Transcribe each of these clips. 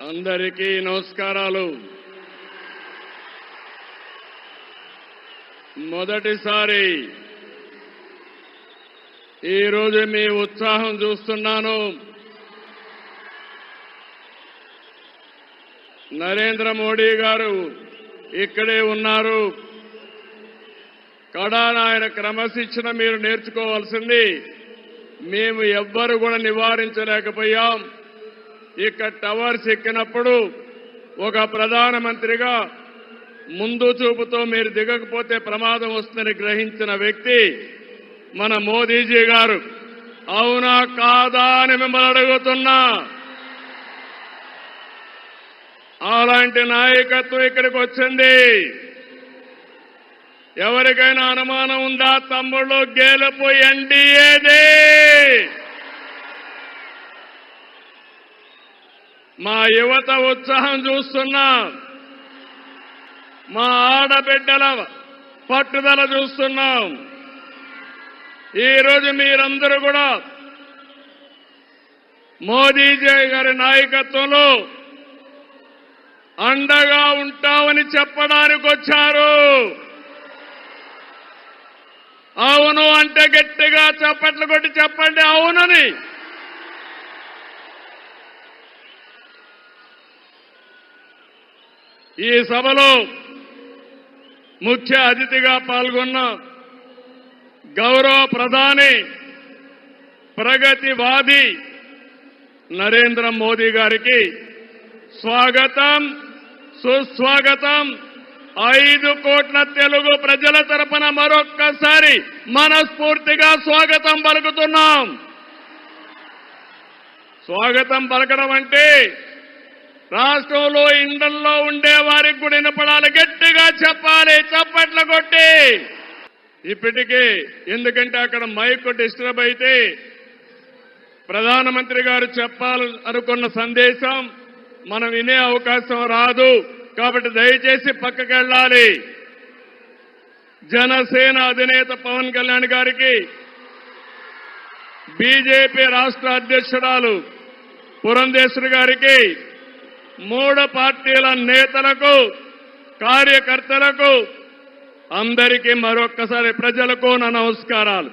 అందరికీ నమస్కారాలు. మొదటిసారి ఈరోజు మీ ఉత్సాహం చూస్తున్నాను. నరేంద్ర మోడీ గారు ఇక్కడే ఉన్నారు. కడాన ఆయన క్రమశిక్షణ మీరు నేర్చుకోవాల్సింది. మేము ఎవ్వరు కూడా నివారించలేకపోయాం. ఇక్కడ టవర్స్ ఎక్కినప్పుడు ఒక ప్రధానమంత్రిగా ముందు చూపుతో మీరు దిగకపోతే ప్రమాదం వస్తుందని గ్రహించిన వ్యక్తి మన మోదీజీ గారు. అవునా కాదా అని మిమ్మల్ని అడుగుతున్నా. అలాంటి నాయకత్వం ఇక్కడికి వచ్చింది. ఎవరికైనా అనుమానం ఉందా? తమ్ముళ్ళు, గెలుపు ఎన్డీఏది. మా యువత ఉత్సాహం చూస్తున్నా. మా ఆడబిడ్డల పట్టుదల చూస్తున్నాం. ఈరోజు మీరందరూ కూడా మోదీజీ గారి నాయకత్వంలో అండగా ఉంటామని చెప్పడానికి వచ్చారు. అవును అంటే గట్టిగా చప్పట్లు కొట్టి చెప్పండి అవునని. ఈ సభలో ముఖ్య అతిథిగా పాల్గొన్న గౌరవ ప్రధాని, ప్రగతివాది నరేంద్ర మోదీ గారికి స్వాగతం, సుస్వాగతం. 5 కోట్ల తెలుగు ప్రజల తరపున మరొక్కసారి మనస్ఫూర్తిగా స్వాగతం పలుకుతున్నాం. స్వాగతం పలకడం అంటే రాష్ట్రంలో ఇండల్లో ఉండే వారికి కూడా వినపడాలి. గట్టిగా చెప్పాలి చప్పట్ల కొట్టి. ఇప్పటికే ఎందుకంటే అక్కడ మైక్ డిస్టర్బ్ అయితే ప్రధానమంత్రి గారు చెప్పాలనుకున్న సందేశం మనం వినే అవకాశం రాదు. కాబట్టి దయచేసి పక్కకెళ్ళాలి. జనసేన అధినేత పవన్ కళ్యాణ్ గారికి, బీజేపీ రాష్ట్ర అధ్యక్షురాలు పురంధేశ్వరి గారికి, 3 పార్టీల నేతలకు, కార్యకర్తలకు, అందరికీ మరొక్కసారి ప్రజలకు నా నమస్కారాలు.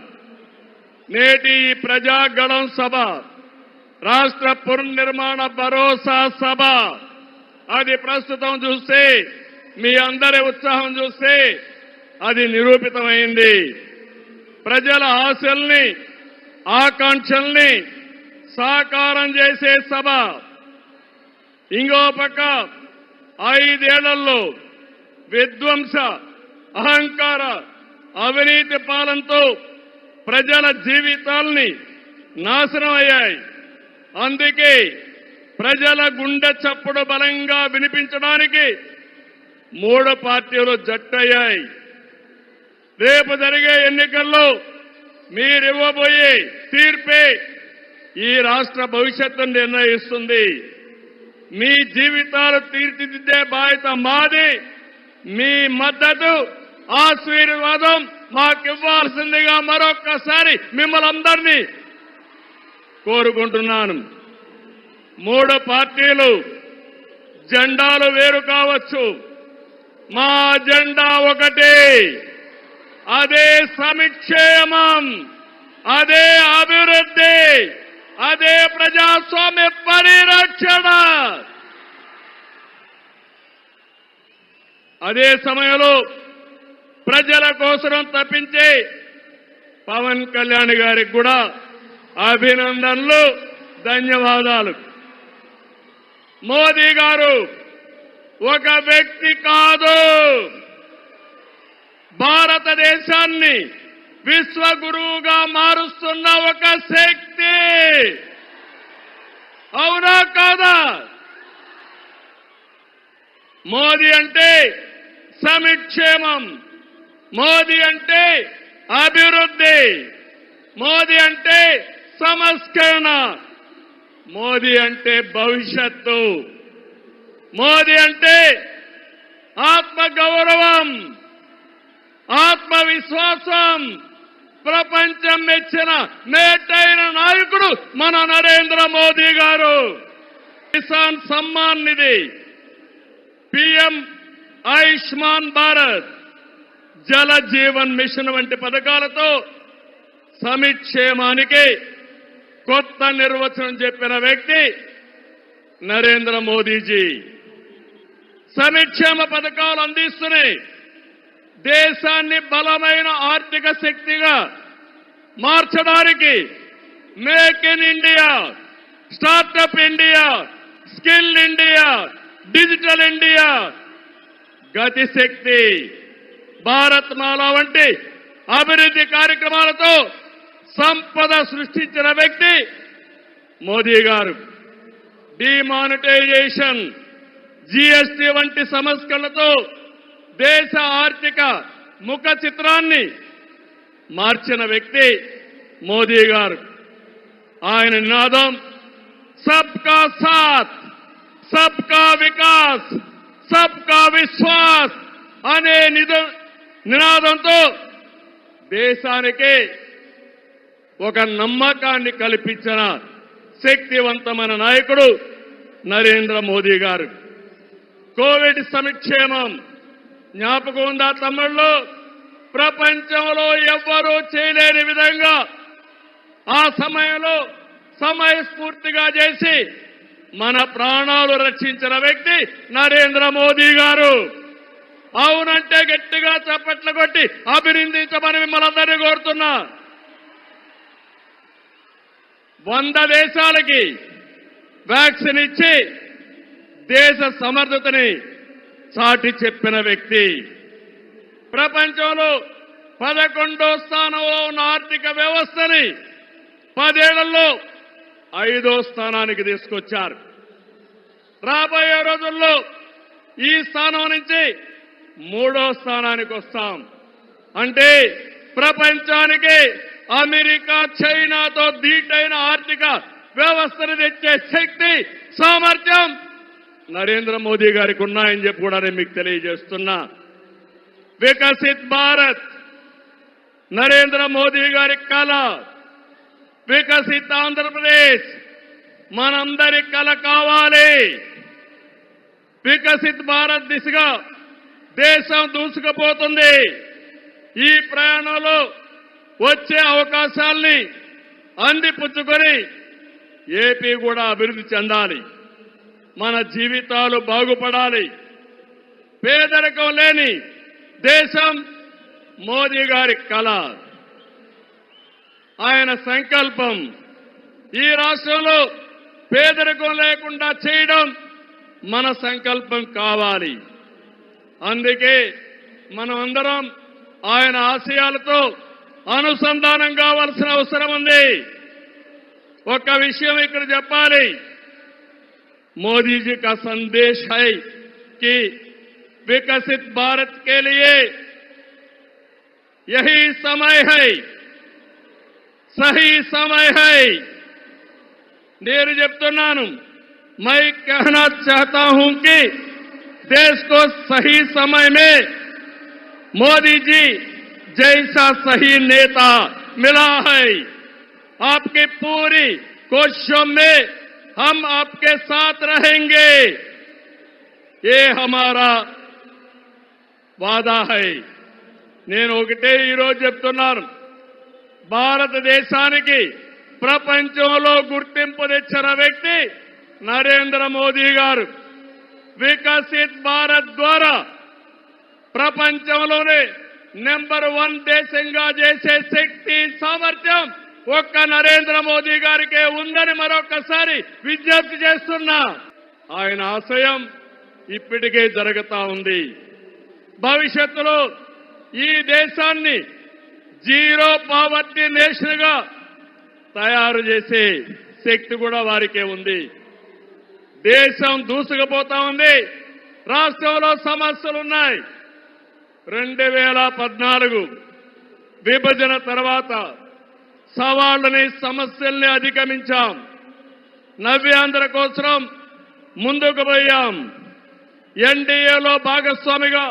నేటి ఈ ప్రజాగళం సభ రాష్ట్ర పునర్నిర్మాణ భరోసా సభ. అది ప్రస్తుతం చూస్తే, మీ అందరి ఉత్సాహం చూస్తే అది నిరూపితమైంది. ప్రజల ఆశల్ని, ఆకాంక్షల్ని సాకారం చేసే సభ. ఇంకో పక్క 5 ఏళ్లలో విధ్వంస, అహంకార, అవినీతి పాలనతో ప్రజల జీవితాల్ని నాశనం అయ్యాయి. అందుకే ప్రజల గుండె చప్పుడు బలంగా వినిపించడానికి 3 పార్టీలు జట్టయ్యాయి. రేపు జరిగే ఎన్నికల్లో మీరివ్వబోయే తీర్పే ఈ రాష్ట్ర భవిష్యత్తును నిర్ణయిస్తుంది. మీ జీవితాలు తీర్చిదిద్దే బాధ్యత మాది. మీ మద్దతు, ఆశీర్వాదం మాకివ్వాల్సిందిగా మరొక్కసారి మిమ్మల్ని అందరినీ కోరుకుంటున్నాను. 3 పార్టీలు జెండాలు వేరు కావచ్చు, మా జెండా ఒకటే. అదే సంక్షేమం, అదే అభివృద్ధి, అదే ప్రజాస్వామ్య పరిరక్షణ. అదే సమయంలో ప్రజల కోసం తప్పించే పవన్ కళ్యాణ్ గారికి కూడా అభినందనలు, ధన్యవాదాలు. మోదీ గారు ఒక వ్యక్తి కాదు, భారతదేశాన్ని విశ్వగురువుగా మారుస్తున్న ఒక శక్తి. అవునా కాదా? మోదీ అంటే సంక్షేమం, మోదీ అంటే అభివృద్ధి, మోదీ అంటే సంస్కరణ, మోదీ అంటే భవిష్యత్తు, మోదీ అంటే ఆత్మగౌరవం, ఆత్మవిశ్వాసం. ప్రపంచం మెచ్చిన మేటైన నాయకుడు మన నరేంద్ర మోదీ గారు. కిసాన్ సమ్మాన్ నిధి, పిఎం ఆయుష్మాన్ భారత్, జల జీవన్ మిషన్ వంటి పథకాలతో సంక్షేమానికి కొత్త నిర్వచనం చెప్పిన వ్యక్తి నరేంద్ర మోదీజీ. సంక్షేమ పథకాలు అందిస్తున్నాయి దేశాన్ని బలమైన ఆర్థిక శక్తిగా మార్చడానికి make in India, startup India, skill India, digital India, Gatishakti, Bharat Mala వంటి అభివృద్ధి కార్యక్రమాలతో సంపద సృష్టించిన వ్యక్తి మోదీ గారు. డిమానిటైజేషన్, జీఎస్టీ వంటి సంస్కరణలతో దేశ ఆర్థిక ముఖ చిత్రాన్ని మార్చిన వ్యక్తి మోదీ గారు. ఆయన నినాదం సబ్కా సాత్, సబ్కా వికాస్, సబ్కా విశ్వాస్ అనే నినాదంతో దేశానికి ఒక నమ్మకాన్ని కల్పించిన శక్తివంతమైన నాయకుడు నరేంద్ర మోదీ గారు. కోవిడ్ సంక్షేమం జ్ఞాపకం ఉందా తమ్ముళ్ళు? ప్రపంచంలో ఎవ్వరూ చేయలేని విధంగా ఆ సమయంలో సమయస్ఫూర్తిగా చేసి మన ప్రాణాలు రక్షించిన వ్యక్తి నరేంద్ర మోదీ గారు. అవునంటే గట్టిగా చప్పట్లు కొట్టి అభినందించమని మిమ్మల్ని అందరినీ కోరుతున్నా. 100 దేశాలకి వ్యాక్సిన్ ఇచ్చి దేశ సమర్థతని చాటి చెప్పిన వ్యక్తి. ప్రపంచంలో 11వ స్థానంలో ఉన్న ఆర్థిక వ్యవస్థని 10 ఏళ్లలో 5వ స్థానానికి తీసుకొచ్చారు. రాబోయే రోజుల్లో ఈ స్థానం నుంచి 3వ స్థానానికి వస్తాం. అంటే ప్రపంచానికి అమెరికా, చైనాతో ధీటైన ఆర్థిక వ్యవస్థను తెచ్చే శక్తి, సామర్థ్యం నరేంద్ర మోదీ గారికి ఉన్నాయని చెప్పి కూడా నేను మీకు తెలియజేస్తున్నా. వికసిత్ భారత్ నరేంద్ర మోదీ గారి కళ. వికసిత్ ఆంధ్రప్రదేశ్ మనందరి కళ కావాలి. వికసిత్ భారత్ దిశగా దేశం దూసుకుపోతుంది. ఈ ప్రయాణంలో వచ్చే అవకాశాల్ని అందిపుచ్చుకొని ఏపీ కూడా అభివృద్ధి చెందాలి. మన జీవితాలు బాగుపడాలి. పేదరికం లేని దేశం మోదీ గారి కళ, ఆయన సంకల్పం. ఈ రాష్ట్రంలో పేదరికం లేకుండా చేయడం మన సంకల్పం కావాలి. అందుకే మనం అందరం ఆయన ఆశయాలతో అనుసంధానం కావాల్సిన అవసరం ఉంది. ఒక విషయం ఇక్కడ చెప్పాలి. मोदी जी का संदेश है कि विकसित भारत के लिए यही समय है, सही समय है. నేను చెప్తున్నాను, मैं कहना चाहता हूं कि देश को सही समय में मोदी जी जैसा सही नेता मिला है. आपकी पूरी कोशिशों में हम आपके साथ रहेंगे, ये हमारा वादा है. నేను ఒకటే ఈరోజు చెప్తున్నాను, భారతదేశానికి ప్రపంచంలో గుర్తింపు తెచ్చిన వ్యక్తి నరేంద్ర మోదీ గారు. వికసిత్ భారత్ ద్వారా ప్రపంచంలోనే నెంబర్ 1 దేశంగా చేసే శక్తి, సామర్థ్యం ఒక్క నరేంద్ర మోదీ గారికే ఉందని మరొకసారి విజ్ఞప్తి చేస్తున్నా. ఆయన ఆశయం ఇప్పటికే జరుగుతా ఉంది. భవిష్యత్తులో ఈ దేశాన్ని జీరో పావర్టీ నేషన్ గా తయారు చేసే శక్తి కూడా వారికే ఉంది. దేశం దూసుకుపోతా ఉంది. రాష్ట్రంలో సమస్యలున్నాయి. 2014 విభజన తర్వాత సవాళ్లని, సమస్యల్ని అధిగమించాం. నవ్యాంధ్ర కోసం ముందుకు పోయాం. ఎన్డీఏలో భాగస్వామిగా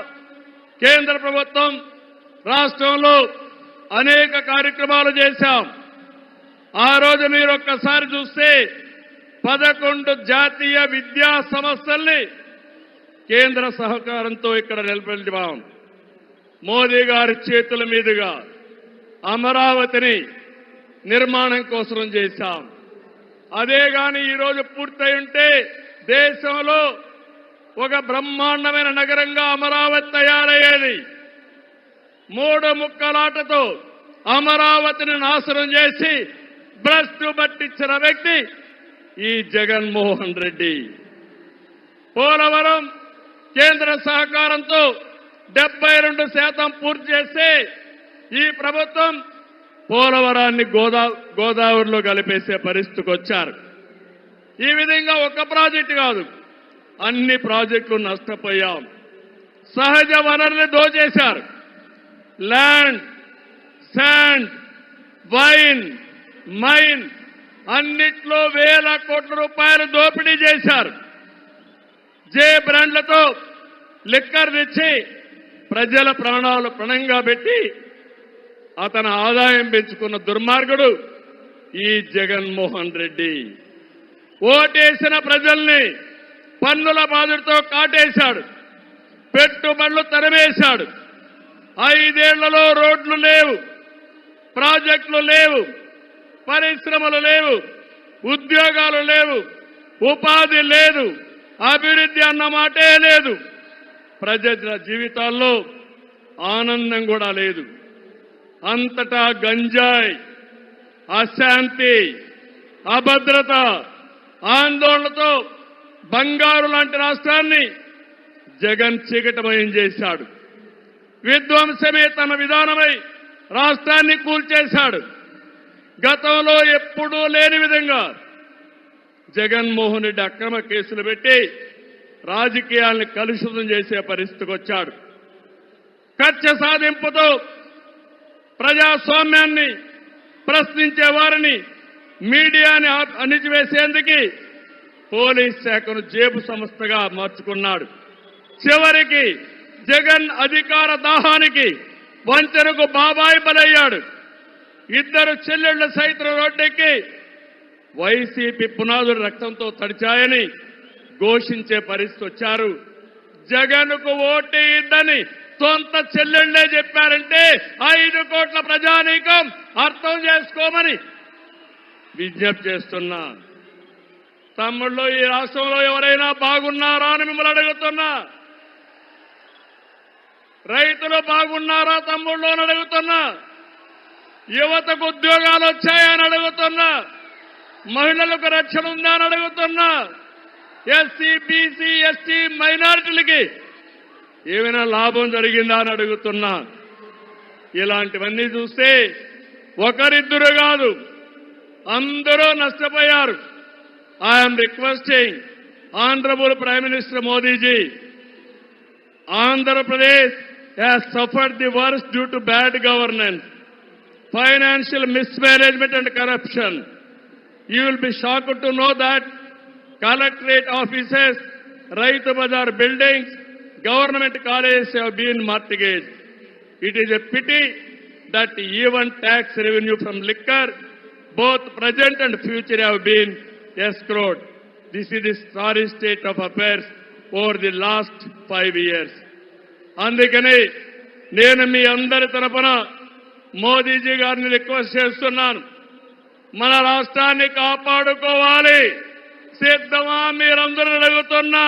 కేంద్ర ప్రభుత్వం రాష్ట్రంలో అనేక కార్యక్రమాలు చేశాం. ఆ రోజు మీరు ఒక్కసారి చూస్తే 11 జాతీయ విద్యా సంస్థల్ని కేంద్ర సహకారంతో ఇక్కడ నిలబెట్టాం. మోదీ గారి చేతుల మీదుగా అమరావతిని నిర్మాణం కోసం చేశాం. అదే గాని ఈరోజు పూర్తయి ఉంటే దేశంలో ఒక బ్రహ్మాండమైన నగరంగా అమరావతి తయారయ్యేది. 3 ముక్కలాటతో అమరావతిని నాశనం చేసి భ్రష్టు పట్టించిన వ్యక్తి ఈ జగన్మోహన్ రెడ్డి. పోలవరం కేంద్ర సహకారంతో 72% పూర్తి చేస్తే ఈ ప్రభుత్వం పోలవరాన్ని గోదావరిలో కలిపేసే పరిస్థితికి వచ్చారు. ఈ విధంగా ఒక ప్రాజెక్టు కాదు, అన్ని ప్రాజెక్టులు నష్టపోయాం. సహజ వనరులు దోచేశారు. ల్యాండ్, శాండ్, వైన్, మైన్ అన్నిట్లో వేల కోట్ల రూపాయలు దోపిడీ చేశారు. జే బ్రాండ్లతో లిక్కర్ తెచ్చి ప్రజల ప్రాణాలు పణంగా పెట్టి అతని ఆదాయం పెంచుకున్న దుర్మార్గుడు ఈ జగన్మోహన్ రెడ్డి. ఓటేసిన ప్రజల్ని పన్నుల బాధతో కాటేశాడు. పెట్టుబడులు తరిమేశాడు. 5 ఏళ్లలో రోడ్లు లేవు, ప్రాజెక్టులు లేవు, పరిశ్రమలు లేవు, ఉద్యోగాలు లేవు, ఉపాధి లేదు, అభివృద్ధి అన్న మాటే లేదు. ప్రజల జీవితాల్లో ఆనందం కూడా లేదు. అంతటా గంజాయి, అశాంతి, అభద్రత, ఆందోళనతో బంగారు లాంటి రాష్ట్రాన్ని జగన్ చీకటమయం చేశాడు. విధ్వంసమే తన విధానమై రాష్ట్రాన్ని కూల్చేశాడు. గతంలో ఎప్పుడూ లేని విధంగా జగన్మోహన్ రెడ్డి అక్రమ కేసులు పెట్టి రాజకీయాల్ని కలుషితం చేసే పరిస్థితికి వచ్చాడు. కక్ష సాధింపుతో ప్రజాస్వామ్యాన్ని ప్రశ్నించే వారిని, మీడియాని అణిచివేసేందుకు పోలీస్ శాఖను జేబు సంస్థగా మార్చుకున్నాడు. చివరికి జగన్ అధికార దాహానికి వంచనకు బాబాయి బలయ్యాడు. 2 చెల్లెళ్ల సైతం రోడ్డెక్కి వైసీపీ పునాదులు రక్తంతో తడిచాయని ఘోషించే పరిస్థితి వచ్చారు. జగన్కు ఓటేయద్దని సొంత చెల్లెళ్లే చెప్పారంటే 5 కోట్ల ప్రజానీకం అర్థం చేసుకోమని విజ్ఞప్తి చేస్తున్నా. తమ్ముళ్ళు, ఈ రాష్ట్రంలో ఎవరైనా బాగున్నారా అని మిమ్మల్ని అడుగుతున్నా. రైతులు బాగున్నారా తమ్ముళ్ళు అని అడుగుతున్నా. యువతకు ఉద్యోగాలు వచ్చాయని అడుగుతున్నా. మహిళలకు రక్షణ ఉందా అని అడుగుతున్నా. ఎస్సీ, బీసీ, ఎస్టీ, మైనారిటీలకి ఏమైనా లాభం జరిగిందా అని అడుగుతున్నా. ఇలాంటివన్నీ చూస్తే ఒకరిద్దరు కాదు, అందరూ నష్టపోయారు. I'm requesting honourable prime minister Modiji, Andhra Pradesh has suffered the worst due to bad governance, financial mismanagement and corruption. You will be shocked to know that collectorate offices, Raitu Bazar buildings, government colleges have been mortgaged. It is a pity that even tax revenue from liquor, both present and future, have been escrowed. This is the sorry state of affairs over the last 5 years. అందుకని నేను మీ అందరి తరపున మోదీజీ గారిని request చేస్తున్నాను. మన రాష్ట్రాన్ని కాపాడుకోవాలి. సిద్ధమా మీరందరూ అడుగుతున్నా.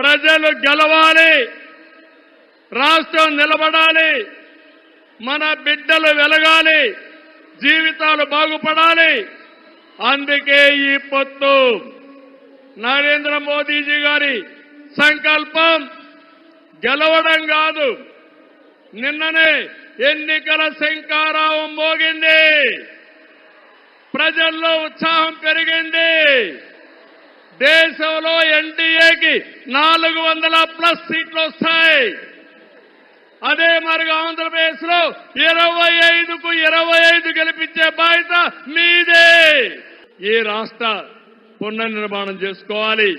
ప్రజలు గెలవాలి, రాష్ట్రం నిలబడాలి, మన బిడ్డలు వెలగాలి, జీవితాలు బాగుపడాలి. అందుకే ఈ పొత్తు. నరేంద్ర మోదీజీ గారి సంకల్పం గెలవడం కాదు. నిన్ననే ఎన్నికల శంఖారావం మోగింది. ప్రజల్లో ఉత్సాహం పెరిగింది. దేశంలో ఎన్డీఏకి 400+ సీట్లు వస్తాయి. అదే మరిగా ఆంధ్రప్రదేశ్ లో 25కు 25 గెలిపించే బాధ్యత మీదే. ఈ రాష్ట్ర పునర్నిర్మాణం చేసుకోవాలి.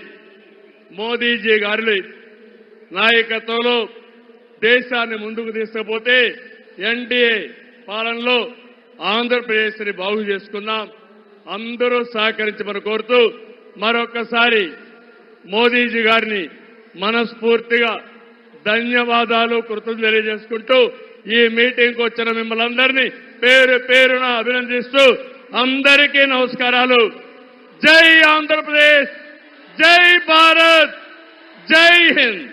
మోదీజీ గారి నాయకత్వంలో దేశాన్ని ముందుకు తీసుకుపోతే ఎన్డీఏ పాలనలో ఆంధ్రప్రదేశ్ని బాగు చేసుకుందాం. అందరూ సహకరించమని కోరుతూ మరొకసారి మోదీజీ గారిని మనస్ఫూర్తిగా ధన్యవాదాలు కృతజ్ఞతలు తెలియజేసుకుంటూ ఈ మీటింగ్కి వచ్చిన మిమ్మల్ని అందరినీ పేరు పేరున అభినందిస్తూ అందరికీ నమస్కారాలు. జై ఆంధ్రప్రదేశ్, జై భారత్, జై హింద్.